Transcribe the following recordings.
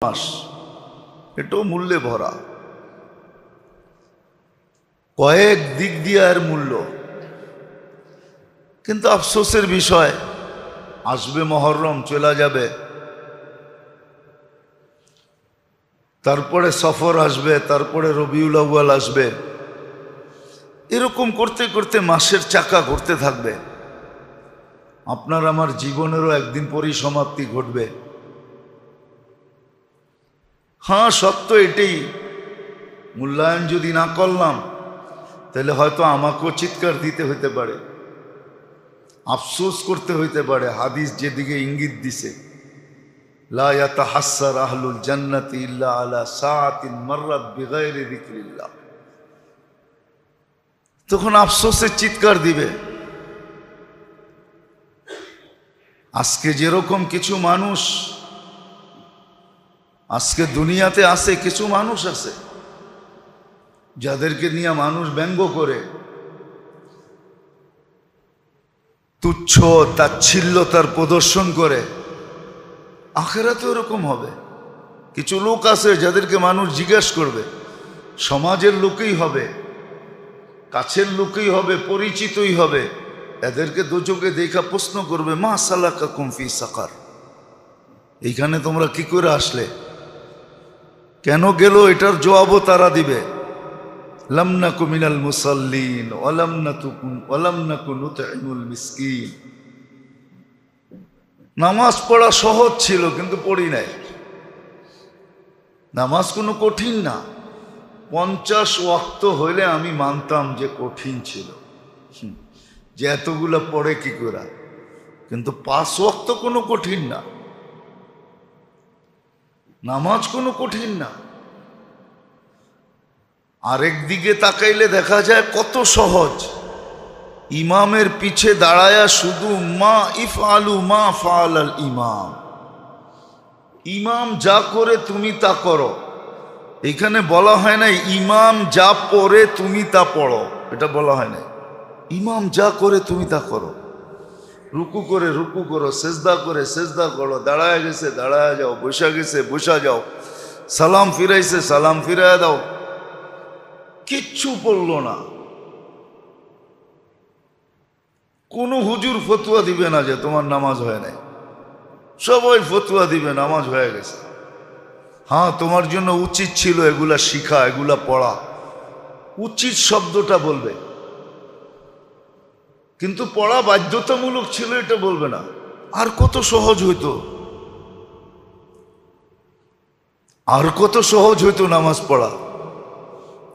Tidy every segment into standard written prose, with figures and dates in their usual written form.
মাস, এটাও মূল্যে ভরা, কয়েক দিক দিয়ে এর মূল্য। কিন্তু আফসোসের বিষয়, আসবে মহররম, চলে যাবে, তারপরে সফর আসবে, তারপরে রবিউল আউয়াল আসবে, এরকম করতে করতে মাসের চাকা ঘুরতে থাকবে। আপনার আমার জীবনেরও একদিন পরিসমাপ্তি ঘটবে। হ্যাঁ, সত্য এটাই, মূল্যায়ন যদি না করলাম তাহলে হয়তো আমাকেও চিৎকার দিতে হইতে পারে, আফসোস করতে হইতে পারে। হাদিস যেদিকে ইঙ্গিত দিছে, লা ইয়াতাহাসসার আহলুল জান্নাতি ইল্লা আলা সাআতিন মাররাত বিগাইরি যিকরিল্লাহ। তখন আফসোসের চিৎকার দিবে। আজকে যেরকম কিছু মানুষ আজকে দুনিয়াতে আছে, কিছু মানুষ আছে যাদেরকে নিয়ে মানুষ ব্যঙ্গ করে, তুচ্ছ তাচ্ছিল্যতার প্রদর্শন করে। আখেরাতে এরকম হবে। কিছু লোক আছে যাদেরকে মানুষ জিজ্ঞেস করবে, সমাজের লোকই হবে, কাছের লোকই হবে, পরিচিতই হবে, এদেরকে দুচোখে দেখা প্রশ্ন করবে, মা সালাকাকুম ফি সাকার, এইখানে তোমরা কি করে আসলে, কেন গেল, এটার জবাবও তারা দিবে। লাম নাকু মিনাল মুসাল্লিন ওয়ালাম নাকু নুতঈমুল মিসকিন। নামাজ পড়া সহজ ছিল কিন্তু পড়ি নাই। নামাজ কোনো কঠিন না, 50 ওয়াক্ত হইলে আমি মানতাম যে কঠিন ছিল, যে এতগুলা পড়ে কি করে, কিন্তু 5 ওয়াক্ত কোনো কঠিন না, নামাজ কোনো কঠিন না। আরেক দিকে তাকাইলে দেখা যায় কত সহজ। ইমামের পিছে দাঁড়ায়া শুধু মা ইফআলু মা ফাআলাল ইমাম, ইমাম যা করে তুমি তা করো। এখানে বলা হয় না ইমাম যা পড়ে তুমি তা পড়ো, এটা বলা হয় না। ইমাম যা করে তুমি তা করো। রুকু করে রুকু করো, সেজদা করে সেজদা করো, দাঁড়ায় গেছে দাঁড়ায় যাও, বসা গেছে বসা যাও, সালাম ফিরাইছে সালাম ফিরাইয়া দাও। কিচ্ছু পড়লো না। কোনো হুজুর ফতুয়া দিবে না যে তোমার নামাজ হয় নাই, সবাই ফতুয়া দিবে নামাজ হয়ে গেছে। হ্যাঁ, তোমার জন্য উচিত ছিল এগুলা শিখা, এগুলা পড়া, উচিত শব্দটা বলবে, কিন্তু পড়া বাধ্যতামূলক ছিল এটা বলবে না। আর কত সহজ হইতো, আর কত সহজ হইতো নামাজ পড়া।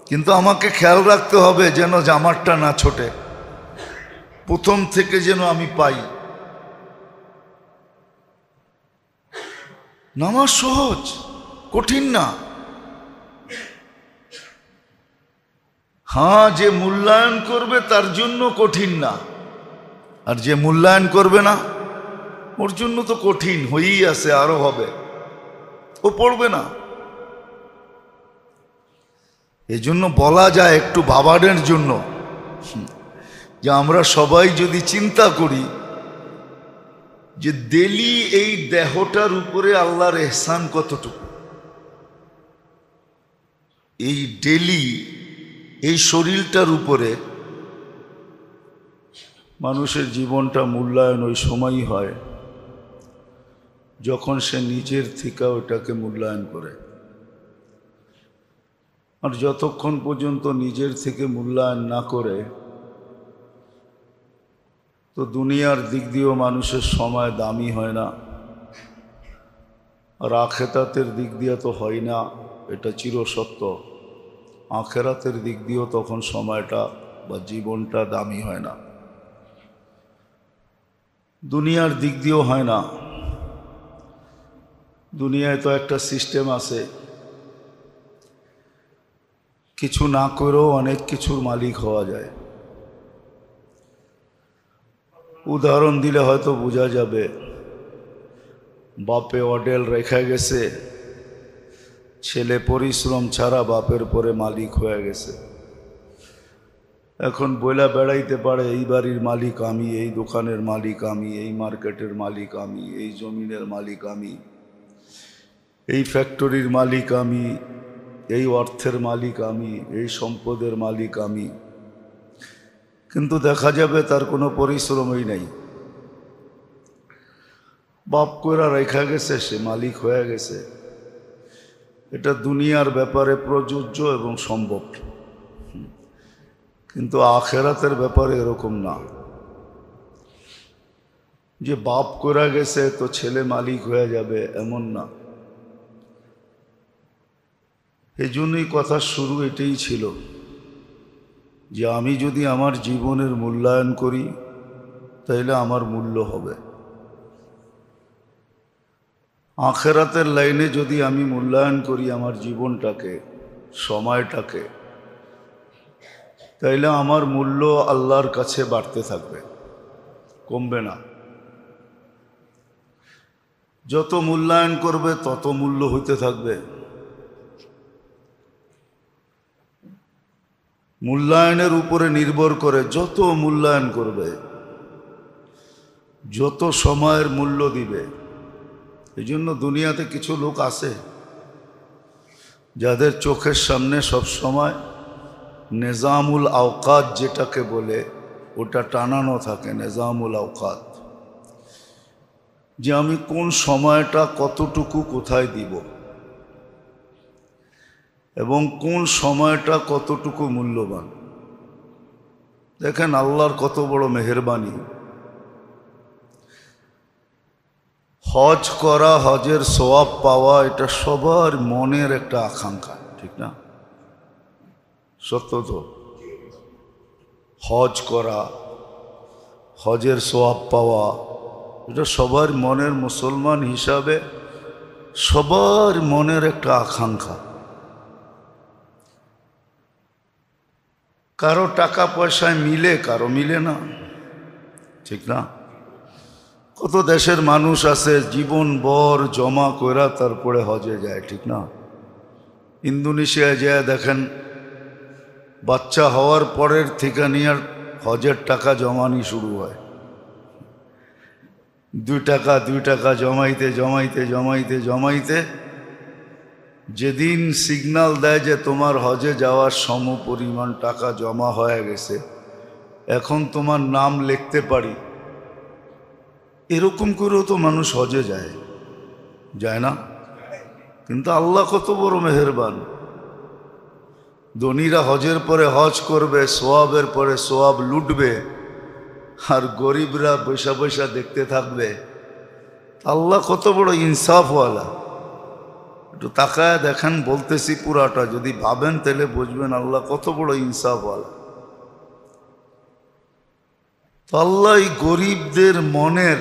কিন্তু আমাকে খেয়াল রাখতে হবে যেন জামারটা না ছোটে, প্রথম থেকে যেন আমি পাই। নামাজ সহজ, কঠিন না। হ্যাঁ, যে মূল্যায়ন করবে তার জন্য কঠিন না, আর যে মূল্যায়ন করবে না ওর জন্য তো কঠিন হয়েই আছে, আরো হবে, ও পড়বে না। এই জন্য বলা যায় একটু ভাবানের জন্য যে আমরা সবাই যদি চিন্তা করি যে ডেলি এই দেহটার উপরে আল্লাহর এহসান কতটুকু, এই ডেলি এই শরীরটার উপরে মানুষের জীবনটা মূল্যায়ন ওই সময়ই হয় যখন সে নিজের থেকে ওটাকে মূল্যায়ন করে। আর যতক্ষণ পর্যন্ত নিজের থেকে মূল্যায়ন না করে, তো দুনিয়ার দিক দিয়েও মানুষের সময় দামি হয় না, আর আখেরাতের দিক দিয়ে তো হয় না, এটা চিরসত্য। আখেরাতের দিক দিয়েও তখন সময়টা বা জীবনটা দামি হয় না, দুনিয়ার দিক দিয়েও হয় না। দুনিয়ায় তো একটা সিস্টেম আছে, কিছু না করেও অনেক কিছুর মালিক হওয়া যায়। উদাহরণ দিলে হয়তো বোঝা যাবে। বাপে অডেল রেখে গেছে, ছেলে পরিশ্রম ছাড়া বাপের পরে মালিক হয়ে গেছে। এখন বইলা বেড়াইতে পারে এই বাড়ির মালিক আমি, এই দোকানের মালিক আমি, এই মার্কেটের মালিক আমি, এই জমিনের মালিক আমি। এই ফ্যাক্টরির মালিক আমি, এই অর্থের মালিক আমি, এই সম্পদের মালিক আমি, কিন্তু দেখা যাবে তার কোনো পরিশ্রমই নাই। বাপ কইরা রেখা গেছে, সে মালিক হয়ে গেছে। এটা দুনিয়ার ব্যাপারে প্রযোজ্য এবং সম্ভব, কিন্তু আখেরাতের ব্যাপারে এরকম না যে বাপ কইরা গেছে তো ছেলে মালিক হয়ে যাবে, এমন না। এই জন্যই কথা শুরু এটাই ছিল যে আমি যদি আমার জীবনের মূল্যায়ন করি তাইলে আমার মূল্য হবে। আখেরাতের লাইনে যদি আমি মূল্যায়ন করি আমার জীবনটাকে, সময়টাকে, তাইলে আমার মূল্য আল্লাহর কাছে বাড়তে থাকবে, কমবে না। যত মূল্যায়ন করবে তত মূল্য হইতে থাকবে। মূল্যায়নের উপরে নির্ভর করে, যত মূল্যায়ন করবে, যত সময়ের মূল্য দিবে। এই জন্য দুনিয়াতে কিছু লোক আছে যাদের চোখের সামনে সব সময় নিজামুল আওকাত যেটাকে বলে ওটা টানানো থাকে। নিজামুল আওকাত, যে আমি কোন সময়টা কতটুকু কোথায় দিব এবং কোন সময়টা কতটুকু মূল্যবান। দেখেন আল্লাহর কত বড় মেহেরবানি। হজ করা, হজের সওয়াব পাওয়া, এটা সবার মনের একটা আকাঙ্ক্ষা, ঠিক না? সত্য তো? হজ করা, হজের সওয়াব পাওয়া, এটা সবার মনের, মুসলমান হিসাবে সবার মনের একটা আকাঙ্ক্ষা। কারো টাকা পয়সায় মিলে, কারো মিলে না, ঠিক না? কত দেশের মানুষ আছে জীবন ভর জমা কইরা তারপরে হজে যায়, ঠিক না? ইন্দোনেশিয়ায় যায় দেখেন, বাচ্চা হওয়ার পরের থেকে নিয়ে হজের টাকা জমানি শুরু হয়। 2 টাকা 2 টাকা জমাইতে জমাইতে জমাইতে জমাইতে যেদিন সিগন্যাল দেয় যে তোমার হজে যাওয়ার সম পরিমাণ টাকা জমা হয়ে গেছে, এখন তোমার নাম লিখতে পারি, এরকম করেও তো মানুষ হজে যায়, যায় না? কিন্তু আল্লাহ কত বড় মেহেরবান। ধনীরা হজের পরে হজ করবে, সোয়াবের পরে সোয়াব লুটবে, আর গরিবরা পয়সা পয়সা দেখতে থাকবে। আল্লাহ কত বড় ইনসাফওয়ালা। একটু তাকায় দেখেন, বলতেছি পুরাটা, যদি ভাবেন তাহলে বুঝবেন আল্লাহ কত বড় ইনসাফওয়ালা। আল্লাহ এই গরিবদের মনের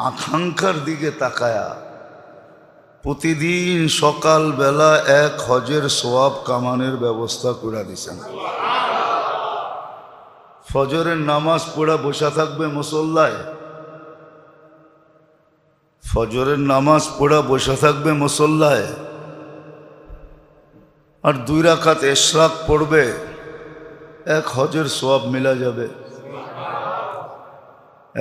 আকাঙ্ক্ষার দিকে তাকায়া প্রতিদিন সকাল বেলা এক হজের সোয়াব কামানের ব্যবস্থা করে দিয়েছেন। ফজরের নামাজ পড়া বসা থাকবে মুসল্লায়, ফজরের নামাজ পড়া বসা থাকবে মুসল্লায়, আর 2 রাকাত ইশরাক পড়বে, এক হজের সোয়াব মিলা যাবে।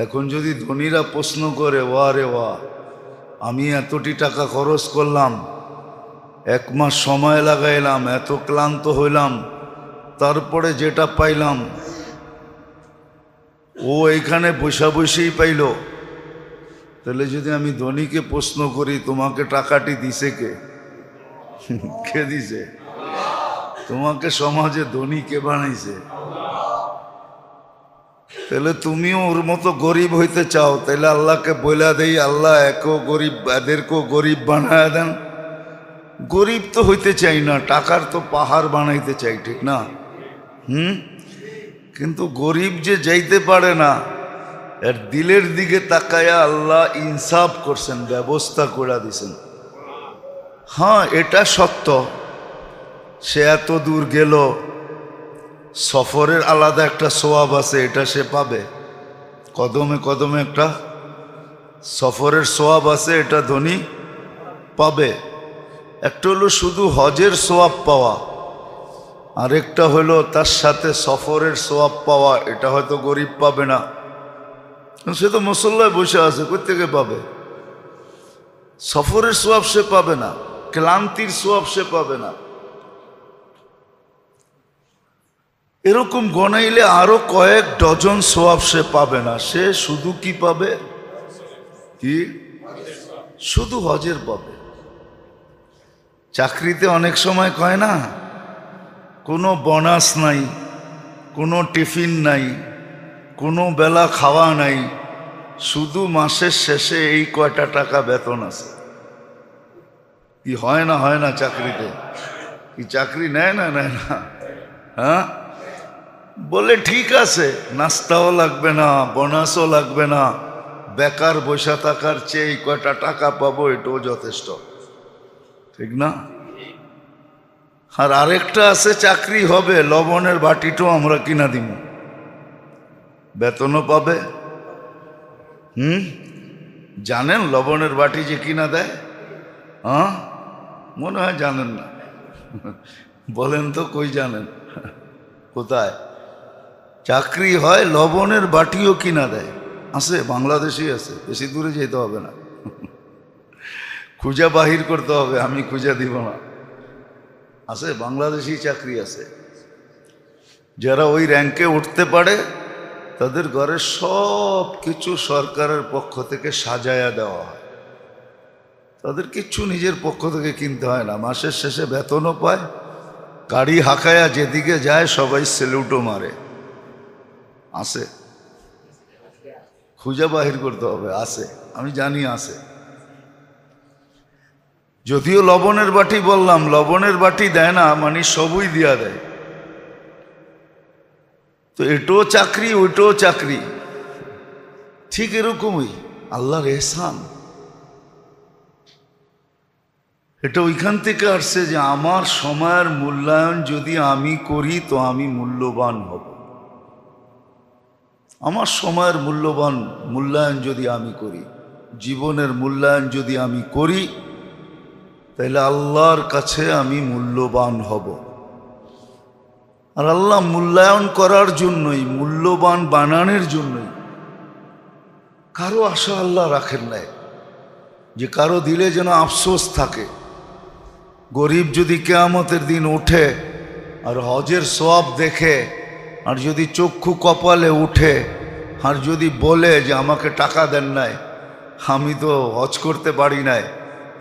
এখন যদি ধনীরা প্রশ্ন করে, ওয়া রে ওয়া, আমি এতটি টাকা খরচ করলাম, 1 মাস সময় লাগাইলাম, এত ক্লান্ত হইলাম, তারপরে যেটা পাইলাম ও এইখানে বসা বসেই পাইল, তাহলে যদি আমি ধনীকে প্রশ্ন করি তোমাকে টাকাটি দিছে কে? কে দিছে? তোমাকে সমাজে ধনী কে বানাইছে? তাহলে তুমিও ওর মতো গরিব হইতে চাও, তাহলে আল্লাহকে বলে দেই, আল্লাহ একও গরিব, এদেরকেও গরিব বানায় দেন। গরিব তো হইতে চাই না, টাকার তো পাহাড় বানাইতে চাই, ঠিক না? কিন্তু গরিব যে যাইতে পারে না, এর দিলের দিকে তাকায়া আল্লাহ ইনসাফ করছেন, ব্যবস্থা করে দিছেন। হ্যাঁ, এটা সত্য, সে এত দূর গেল, সফরের আলাদা একটা সোয়াব আছে, এটা সে পাবে। কদমে কদমে একটা সফরের সোয়াব আছে, এটা ধনী পাবে। একটা হলো শুধু হজের সোয়াব পাওয়া, আরেকটা হলো তার সাথে সফরের সোয়াব পাওয়া, এটা হয়তো গরিব পাবে না, সে তো মুসল্লায় বসে আছে, কোথা থেকে পাবে? সফরের সোয়াব সে পাবে না, ক্লান্তির সোয়াব সে পাবে না। এরকম গনাইলে আরো কয়েক ডজন সোয়াব সে পাবে না। সে শুধু কি পাবে? কি? শুধু হজের পাবে। চাকরিতে অনেক সময় কয় না, কোনো বোনাস নাই, কোনো টিফিন নাই, কোনো বেলা খাওয়া নাই, শুধু মাসের শেষে এই কয়টা টাকা বেতন আছে। কি হয় না? হয় না চাকরিতে? কি চাকরি নেয় না? নেয় না? হ্যাঁ, বলে ঠিক আছে, নাস্তাও লাগবে না, বোনাসও লাগবে না, বেকার বসে থাকার চেয়ে এই কয়টা টাকা পাবো এটাও যথেষ্ট, ঠিক না? আর আরেকটা আছে, চাকরি হবে, লবণের বাটিটাও আমরা কিনা দিব, বেতনও পাবে। জানেন লবণের বাটি যে কিনা দেয়? হ্যাঁ, মনে হয় জানেন না। বলেন তো, কই জানেন? কোথায় চাকরি হয়, লবণের বাটিও কিনা দেয়? আছে, বাংলাদেশেই আছে, বেশি দূরে যেতে হবে না, খুঁজা বাহির করতে হবে, আমি খুঁজা দিব না। আছে, বাংলাদেশি চাকরি আছে। যারা ওই র্যাঙ্কে উঠতে পারে তাদের ঘরে সব কিছু সরকারের পক্ষ থেকে সাজায়া দেওয়া হয়, তাদের কিচ্ছু নিজের পক্ষ থেকে কিনতে হয় না, মাসের শেষে বেতনও পায়, গাড়ি হাঁকায়া যেদিকে যায় সবাই সেলুটও মারে। আছে, খুঁজা বাহির করতে হবে, আছে, আমি জানি আছে। যদিও লবণের বাটি বললাম, লবণের বাটি দেয় না, মানে সবই দিয়া দেয়। তো এটাও চাকরি, ওইটাও চাকরি, ঠিক এরকমই আল্লাহর এহসান। এটা ওইখান থেকে আসছে যে আমার সময়ের মূল্যায়ন যদি আমি করি তো আমি মূল্যবান হব। আমার সময়ের মূল্যায়ন যদি আমি করি, জীবনের মূল্যায়ন যদি আমি করি, তাহলে আল্লাহর কাছে আমি মূল্যবান হব। আর আল্লাহ মূল্যায়ন করার জন্যই, মূল্যবান বানানোর জন্যই কারো আশা আল্লাহ রাখেন নাই যে কারো দিলে যেন আফসোস থাকে। গরিব যদি কিয়ামতের দিন ওঠে আর হজের সওয়াব দেখে, আর যদি চক্ষু কপালে উঠে, আর যদি বলে যে আমাকে টাকা দেন নাই, আমি তো হজ করতে পারি নাই,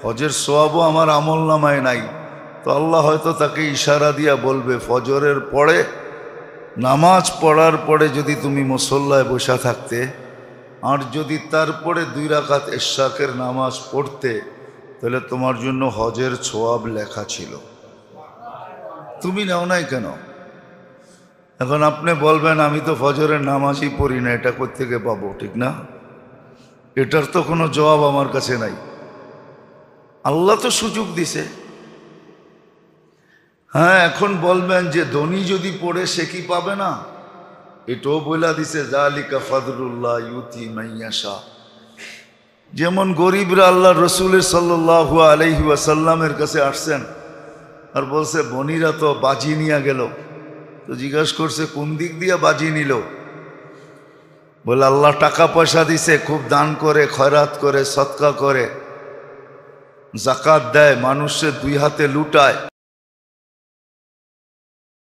হজের সওয়াবও আমার আমলনামায় নাই, তো আল্লাহ হয়তো তাকে ইশারা দিয়া বলবে, ফজরের পরে, নামাজ পড়ার পরে যদি তুমি মুসল্লায় বসা থাকতে, আর যদি তারপরে 2 রাকাত ইশরাকের নামাজ পড়তে, তাহলে তোমার জন্য হজের সওয়াব লেখা ছিল। তুমি নাও নাই কেন? এখন আপনি বলবেন আমি তো ফজরের নামাজই পড়ি না, এটা কোত্থেকে পাবো? ঠিক না? এটার তো কোনো জবাব আমার কাছে নাই। আল্লাহ তো সুযোগ দিছে। হ্যাঁ, এখন বলবেন যে ধনী যদি পড়ে সে কি পাবে না? এটাও বইলা দিছে, যালিকা ফাদলুল্লাহ ইউতি মাইয়াশা। যেমন গরিবরা আল্লাহ রসুলের সাল্লাল্লাহু আলাইহি ওয়াসাল্লামের কাছে আসছেন আর বলছে বনিরা তো বাজি নিয়ে গেল। তো জিজ্ঞাসা করছে কোন দিক দিয়ে বাজি নিল? বলে আল্লাহ টাকা পয়সা দিছে, খুব দান করে, খয়রাত করে, সদকা করে, জাকাত দেয়, মানুষের 2 হাতে লুটায়।